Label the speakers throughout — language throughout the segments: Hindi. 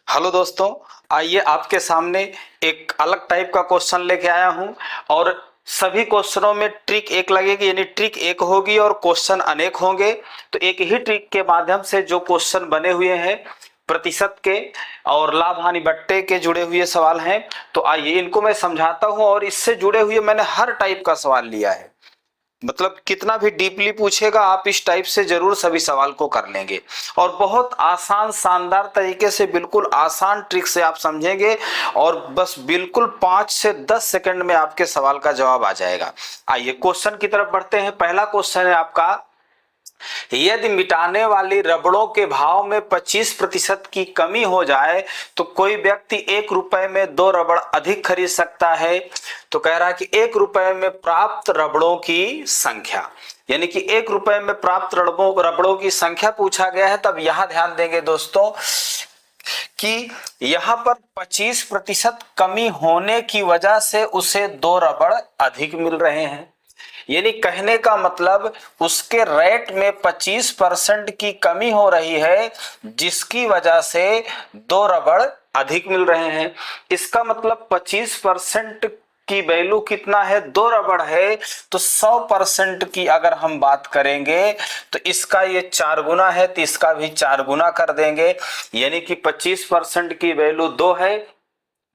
Speaker 1: हेलो दोस्तों, आइए आपके सामने एक अलग टाइप का क्वेश्चन लेके आया हूं। और सभी क्वेश्चनों में ट्रिक एक लगेगी, यानी ट्रिक एक होगी और क्वेश्चन अनेक होंगे। तो एक ही ट्रिक के माध्यम से जो क्वेश्चन बने हुए हैं प्रतिशत के और लाभ हानि बट्टे के जुड़े हुए सवाल हैं। तो आइए इनको मैं समझाता हूं। और इससे जुड़े हुए मैंने हर टाइप का सवाल लिया है, मतलब कितना भी डीपली पूछेगा आप इस टाइप से जरूर सभी सवाल को कर लेंगे। और बहुत आसान शानदार तरीके से बिल्कुल आसान ट्रिक से आप समझेंगे और बस बिल्कुल 5 से 10 सेकंड में आपके सवाल का जवाब आ जाएगा। आइए क्वेश्चन की तरफ बढ़ते हैं। पहला क्वेश्चन है आपका, यदि मिटाने वाली रबड़ों के भाव में 25% की कमी हो जाए तो कोई व्यक्ति 1 रुपए में 2 रबड़ अधिक खरीद सकता है। तो कह रहा है कि 1 रुपए में प्राप्त रबड़ों की संख्या, यानी कि 1 रुपए में प्राप्त रबड़ों की संख्या पूछा गया है। तब यहां ध्यान देंगे दोस्तों कि यहां पर 25% कमी होने की वजह से उसे 2 रबड़ अधिक मिल रहे हैं। यानी कहने का मतलब उसके रेट में 25% की कमी हो रही है, जिसकी वजह से 2 रबड़ अधिक मिल रहे हैं। इसका मतलब 25% की वैल्यू कितना है, 2 रबड़ है। तो 100% की अगर हम बात करेंगे तो इसका ये 4 गुना है, तो इसका भी 4 गुना कर देंगे। यानी कि 25% की वैल्यू 2 है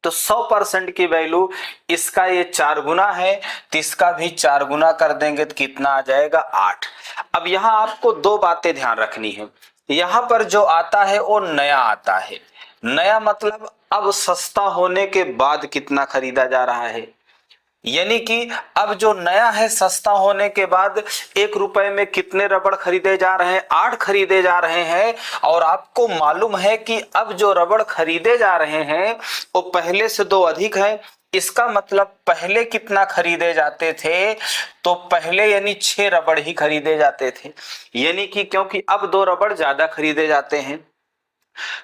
Speaker 1: तो 100% की वैल्यू इसका ये 4 गुना है, तो इसका भी 4 गुना कर देंगे तो कितना आ जाएगा 8। अब यहां आपको 2 बातें ध्यान रखनी है। यहां पर जो आता है वो नया आता है। नया मतलब अब सस्ता होने के बाद कितना खरीदा जा रहा है, यानी कि अब जो नया है सस्ता होने के बाद 1 रुपए में कितने रबड़ खरीदे जा रहे हैं, 8 खरीदे जा रहे हैं। और आपको मालूम है कि अब जो रबड़ खरीदे जा रहे हैं वो पहले से 2 अधिक है। इसका मतलब पहले कितना खरीदे जाते थे, तो पहले यानी 6 रबड़ ही खरीदे जाते थे। यानी कि क्योंकि अब 2 रबड़ ज्यादा खरीदे जाते हैं,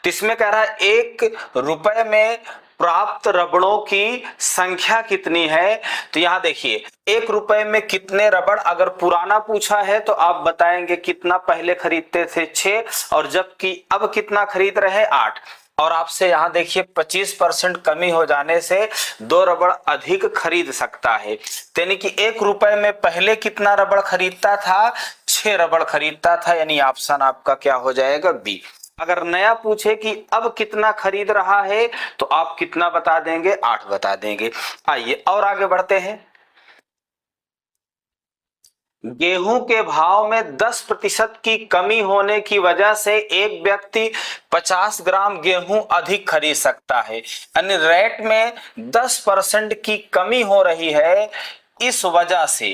Speaker 1: तो इसमें कह रहा है 1 रुपए में प्राप्त रबड़ों की संख्या कितनी है। तो यहां देखिए 1 रुपए में कितने रबड़, अगर पुराना पूछा है तो आप बताएंगे कितना पहले खरीदते थे 6, और जबकि अब कितना खरीद रहे हैं 8। और आपसे यहां देखिए 25% कमी हो जाने से 2 रबड़ अधिक खरीद सकता है। यानी कि 1 रुपए में पहले कितना रबड़ खरीदता था, 6 रबड़ खरीदता था। यानी ऑप्शन आपका क्या हो जाएगा, बी। अगर नया पूछे कि अब कितना खरीद रहा है तो आप कितना बता देंगे, 8 बता देंगे। आइए और आगे बढ़ते हैं। गेहूं के भाव में 10% की कमी होने की वजह से एक व्यक्ति 50 ग्राम गेहूं अधिक खरीद सकता है। यानी रेट में 10% की कमी हो रही है इस वजह से,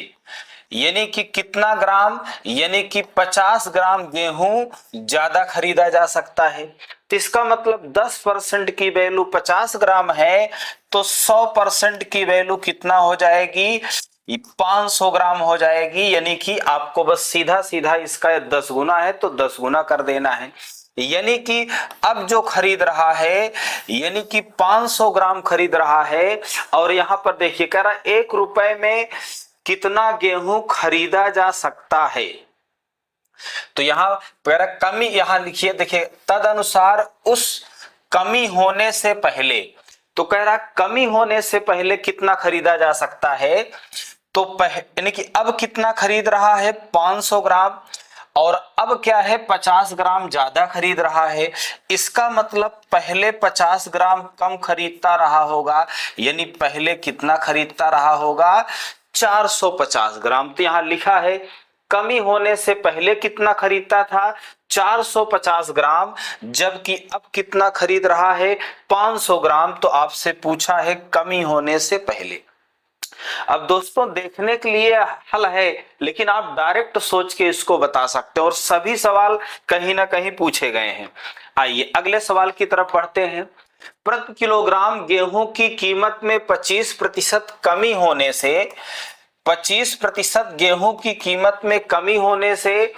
Speaker 1: यानी कि कितना ग्राम, यानी कि 50 ग्राम गेहूं ज्यादा खरीदा जा सकता है। तो इसका मतलब 10% की वैल्यू 50 ग्राम है तो 100% की वैल्यू कितना हो जाएगी, 500 ग्राम हो जाएगी। यानी कि आपको बस सीधा सीधा इसका 10 गुना है तो 10 गुना कर देना है। यानी कि अब जो खरीद रहा है यानी कि 500 ग्राम खरीद रहा है। और यहां पर देखिए कह रहा है 1 रुपए में कितना गेहूं खरीदा जा सकता है। तो यहां पर कमी यहां लिखिए, देखिए तदनुसार उस कमी होने से पहले, तो कह रहा कमी होने से पहले कितना खरीदा जा सकता है। तो यानी कि अब कितना खरीद रहा है 500 ग्राम, और अब क्या है 50 ग्राम ज्यादा खरीद रहा है। इसका मतलब पहले 50 ग्राम कम खरीदता रहा होगा, यानी पहले कितना खरीदता रहा होगा 450 ग्राम। तो यहां लिखा है कमी होने से पहले कितना खरीदता था 450 ग्राम, जबकि अब कितना खरीद रहा है 500 ग्राम। तो आपसे पूछा है कमी होने से पहले। अब दोस्तों देखने के लिए हल है, लेकिन आप डायरेक्ट सोच के इसको बता सकते हो और सभी सवाल कहीं ना कहीं पूछे गए हैं। आइए अगले सवाल की तरफ बढ़ते हैं। प्रति किलोग्राम गेहूं की कीमत में 25% कमी होने से, 25% गेहूं की कीमत में कमी होने से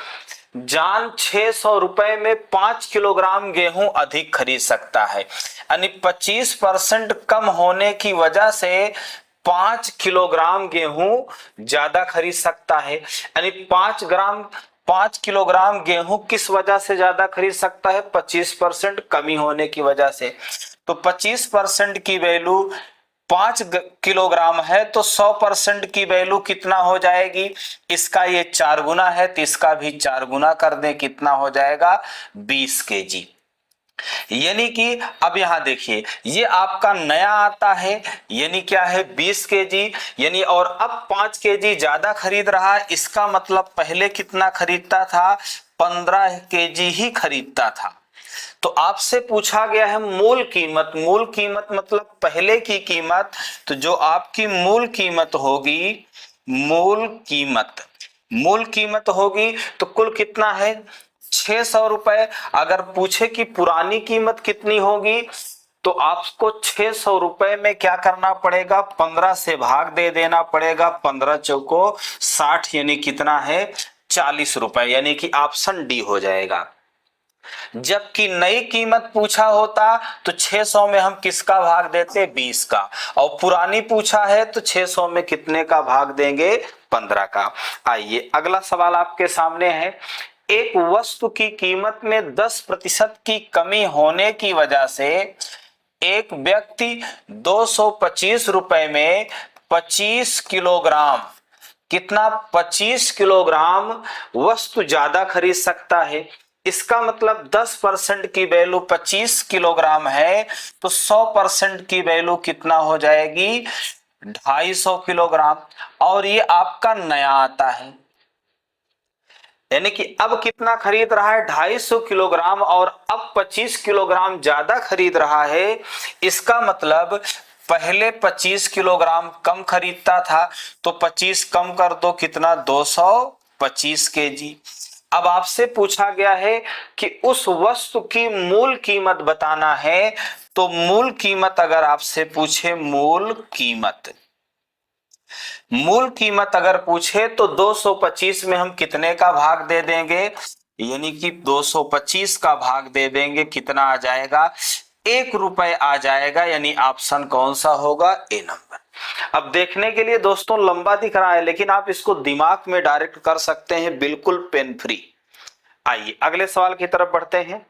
Speaker 1: जान 600 रुपए में 5 किलोग्राम गेहूं अधिक खरीद सकता है। यानी 25% कम होने की वजह से 5 किलोग्राम गेहूं ज्यादा खरीद सकता है। यानी 5 5 किलोग्राम गेहूं किस वजह से ज्यादा खरीद सकता है? 25% कमी होने की वजह से। तो 25% की वैल्यू 5 किलोग्राम है तो 100% की वैल्यू कितना हो जाएगी? इसका ये 4 गुना है तो इसका भी 4 गुना कर दें, कितना हो जाएगा? 20 केजी। यानी कि अब यहां देखिए ये आपका नया आता है, यानी क्या है? 20 केजी, यानी और अब 5 केजी ज्यादा खरीद रहा है। इसका मतलब पहले कितना खरीदता था? 15 केजी ही खरीदता था। तो आपसे पूछा गया है मूल कीमत। मूल कीमत मतलब पहले की कीमत। तो जो आपकी मूल कीमत होगी, मूल कीमत होगी तो कुल कितना है? 600 रुपए। अगर पूछे कि पुरानी कीमत कितनी होगी तो आपको 600 रुपए में क्या करना पड़ेगा? 15 से भाग दे देना पड़ेगा। 15 चौको 60, यानी कितना है? 40 रुपए, यानी कि ऑप्शन डी हो जाएगा। जबकि नई कीमत पूछा होता तो 600 में हम किसका भाग देते? 20 का। और पुरानी पूछा है तो 600 में कितने का भाग देंगे? 15 का। आइए अगला सवाल आपके सामने है। एक वस्तु की कीमत में 10% की कमी होने की वजह से एक व्यक्ति 225 रुपए में 25 किलोग्राम, कितना? 25 किलोग्राम वस्तु ज्यादा खरीद सकता है। इसका मतलब 10% की वैल्यू 25 किलोग्राम है तो 100% की वैल्यू कितना हो जाएगी? 250 किलोग्राम। और ये आपका नया आता है, यानी कि अब कितना खरीद रहा है? 250 किलोग्राम, और अब 25 किलोग्राम ज्यादा खरीद रहा है। इसका मतलब पहले 25 किलोग्राम कम खरीदता था तो 25 कम कर दो, कितना? 225 केजी। अब आपसे पूछा गया है कि उस वस्तु की मूल कीमत बताना है। तो मूल कीमत अगर आपसे पूछे, मूल कीमत अगर पूछे तो 225 में हम कितने का भाग दे देंगे? यानी कि 225 का भाग दे देंगे, कितना आ जाएगा? 1 रुपए आ जाएगा। यानी ऑप्शन कौन सा होगा? ए नंबर। अब देखने के लिए दोस्तों लंबा दिख रहा है, लेकिन आप इसको दिमाग में डायरेक्ट कर सकते हैं, बिल्कुल पेन फ्री। आइए अगले सवाल की तरफ बढ़ते हैं।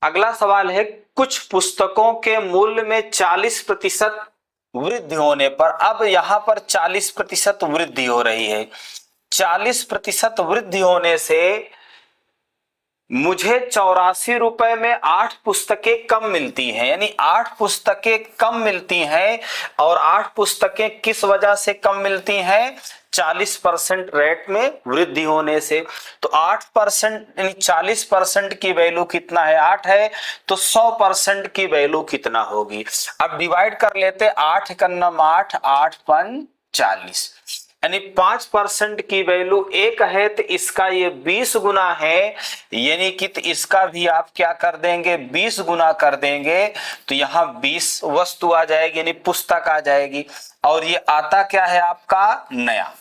Speaker 1: अगला सवाल है, कुछ पुस्तकों के मूल्य में 40% वृद्धि होने पर, अब यहां पर 40% वृद्धि हो रही है। 40% वृद्धि होने से मुझे 84 रुपए में 8 पुस्तकें कम मिलती हैं, यानी 8 पुस्तकें कम मिलती हैं। और 8 पुस्तकें किस वजह से कम मिलती हैं? 40% रेट में वृद्धि होने से। तो 8% यानी 40% की वैल्यू कितना है? 8 है। तो 100% की वैल्यू कितना होगी? अब डिवाइड कर लेते, 8 का नम 8, 8 पन 40, यानी 5% की वैल्यू 1 है तो इसका ये 20 गुना है। यानी कि तो इसका भी आप क्या कर देंगे? 20 गुना कर देंगे तो यहाँ 20 वस्तु आ जाएगी, यानी पुस्तक आ जाएगी। और ये आता क्या है? आपका नया।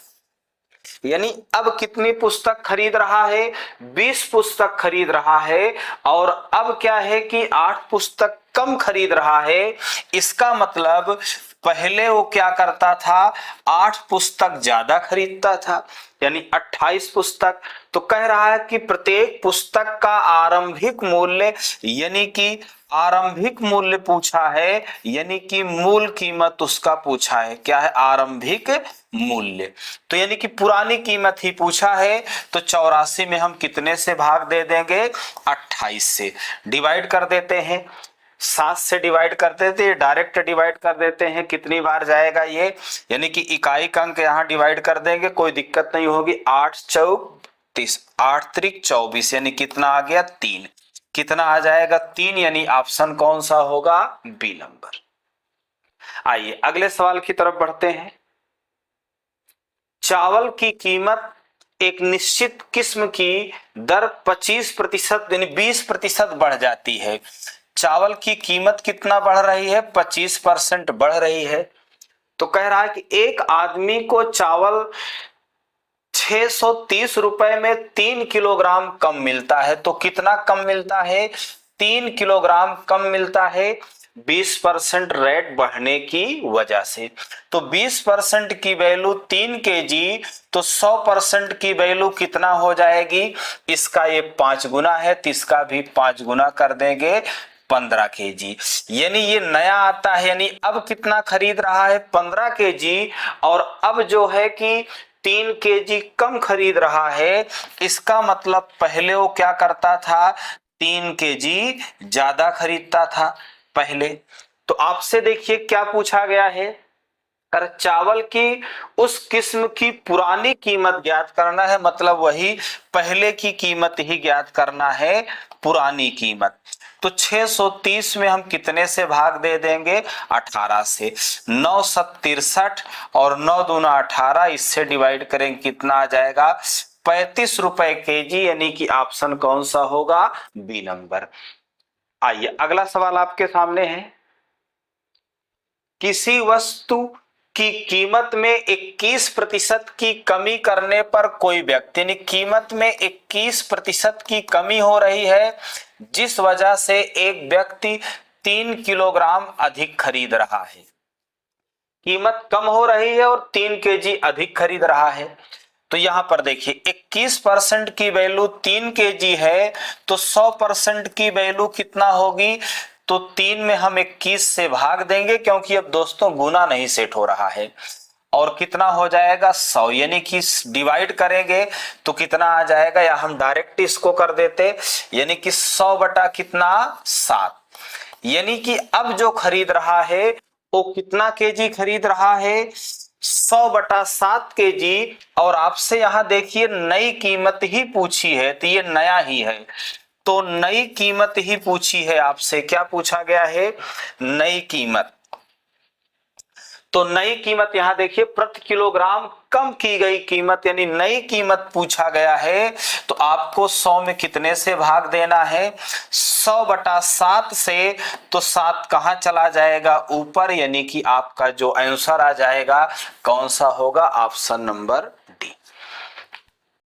Speaker 1: यानी अब कितनी पुस्तक खरीद रहा है? 20 पुस्तक खरीद रहा है। और अब क्या है कि 8 पुस्तक कम खरीद रहा है। इसका मतलब पहले वो क्या करता था? 8 पुस्तक ज्यादा खरीदता था, यानी 28 पुस्तक। तो कह रहा है कि प्रत्येक पुस्तक का आरंभिक मूल्य, यानी कि आरंभिक मूल्य पूछा है, यानी कि मूल कीमत उसका पूछा है। क्या है? आरंभिक मूल्य। तो यानी कि पुरानी कीमत ही पूछा है। तो 84 में हम कितने से भाग दे देंगे? 28 से। डिवाइड कर देते हैं, 7 से डिवाइड करते थे, डायरेक्ट डिवाइड कर देते हैं। कितनी बार जाएगा ये? यानी कि इकाई का अंक यहाँ डिवाइड कर देंगे, कोई दिक्कत नहीं होगी। 8 चौक 30, 8 त्रिक 24, यानी कितना आ गया? 3। कितना आ जाएगा? 3। यानी ऑप्शन कौन सा होगा? B number. आइए अगले सवाल की तरफ बढ़ते हैं। चावल की कीमत एक निश्चित किस्म की दर 25% यानी 20% बढ़ जाती है। चावल की कीमत कितना बढ़ रही है? 25% बढ़ रही है। तो कह रहा है कि एक आदमी को चावल 630 रुपए में 3 किलोग्राम कम मिलता है। तो कितना कम मिलता है? 3 किलोग्राम कम मिलता है। 20% रेट बढ़ने की वजह से। तो 20% की वैल्यू 3 kg, तो 100% की वैल्यू कितना हो जाएगी, इसका ये 5 गुना है तो इसका भी 5 गुना कर देंगे, 15 kg। यानी ये नया आता है, यानी अब कितना खरीद रहा है, 15 kg, और अब जो है कि 3 kg कम खरीद रहा है। इसका मतलब पहले वो क्या करता था, 3 kg ज्यादा खरीदता था पहले। तो आपसे देखिए क्या पूछा गया है, अगर चावल की उस किस्म की पुरानी कीमत ज्ञात करना है, मतलब वही पहले की कीमत ही ज्ञात करना है, पुरानी कीमत। तो 630 में हम कितने से भाग दे देंगे, 18 से। 9 7 63 और 9 दूना 18, इससे डिवाइड करेंगे कितना आ जाएगा, 35 रुपए केजी, यानी कि ऑप्शन कौन सा होगा, बी नंबर। आइए अगला सवाल आपके सामने है, किसी वस्तु की कीमत में 21% की कमी करने पर कोई व्यक्ति ने, कीमत में 21% की कमी हो रही है, जिस वजह से एक व्यक्ति 3 किलोग्राम अधिक खरीद रहा है। कीमत कम हो रही है और 3 केजी अधिक खरीद रहा है। तो यहां पर देखिए 21% की वैल्यू 3 केजी है, तो 100% की वैल्यू कितना होगी, तो 3 में हम 21 से भाग देंगे, क्योंकि अब दोस्तों गुना नहीं सेट हो रहा है, और कितना हो जाएगा, 100, यानी कि डिवाइड करेंगे तो कितना आ जाएगा, या हम डायरेक्ट इसको कर देते, यानी कि 100 बटा कितना, 7। यानी कि अब जो खरीद रहा है वो कितना केजी खरीद रहा है, 100 बटा 7 केजी। और आपसे यहां देखिए नई कीमत ही पूछी है, तो ये नया ही है, तो नई कीमत ही पूछी है आपसे। क्या पूछा गया है, नई कीमत। तो नई कीमत यहां देखिए प्रति किलोग्राम कम की गई कीमत, यानी नई कीमत पूछा गया है। तो आपको 100 में कितने से भाग देना है, 100 बटा 7 से। तो 7 कहां चला जाएगा, ऊपर, यानी कि आपका जो आंसर आ जाएगा कौन सा होगा, ऑप्शन नंबर